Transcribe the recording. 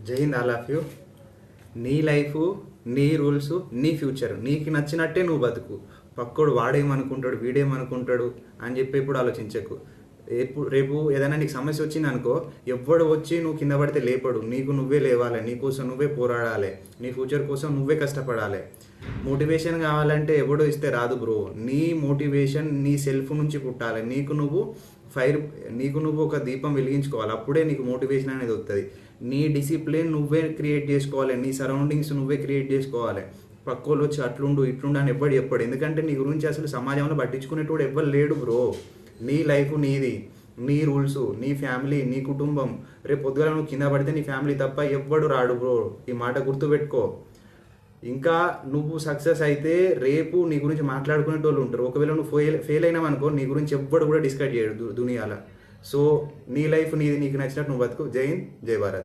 జై Hind, all of you. నీ life, నీ రూల్స్, నీ ఫ్యూచర్, నీకు నచ్చినట్టే నువ్వు బతుకు. పక్కోడు వాడేమనుకుంటాడు, వీడేమనుకుంటాడు అని చెప్పి ఇప్పుడు ఆలోచించకు. రేపు ఏదైనా నీకు సమస్య వచ్చింది అనుకో, ఎవ్వడు వచ్చి నువ్వు కింద పడితే లేపడు. నీకు నువ్వే లేవాలి, నీ కోసం నువ్వే పోరాడాలి, నీ ఫ్యూచర్ కోసం నువ్వే కష్టపడాలి. మోటివేషన్ కావాలంటే ఎవడో ఇస్తే రాదు బ్రో. నీ మోటివేషన్ నీ సెల్ఫ్ నుంచి పుట్టాలి. నీకు నువ్వు ఒక దీపం వెలిగించుకోవాలి. అప్పుడే నీకు మోటివేషన్ అనేది వస్తుంది. నీ డిసిప్లిన్ నువ్వే క్రియేట్ చేసుకోవాలి. నీ సరౌండింగ్స్ నువ్వే క్రియేట్ చేసుకోవాలి. పక్కోళ్ళు వచ్చి అట్లుండు ఇట్లుండు అని ఎవ్వడు చెప్పాడు. ఎందుకంటే నీ గురించి అసలు సమాజంలో పట్టించుకునేటోడు ఎవ్వరు లేడు బ్రో. నీ లైఫ్ నీది, నీ రూల్స్, నీ ఫ్యామిలీ, నీ కుటుంబం. రేపు పొద్దుగా నువ్వు కింద పడితే నీ ఫ్యామిలీ తప్ప ఎవ్వడు రాడు బ్రో. ఈ మాట గుర్తుపెట్టుకో. ఇంకా నువ్వు సక్సెస్ అయితే రేపు నీ గురించి మాట్లాడుకునేటోళ్ళు ఉంటారు. ఒకవేళ నువ్వు ఫెయిల్ అయినావనుకో, నీ గురించి ఎవ్వడు కూడా డిస్కస్ చేయడు దునియాలో. సో నీ లైఫ్ నీది, నీకు నచ్చినట్టు నువ్వు బతుకు. జై హింద్, జై భారత్.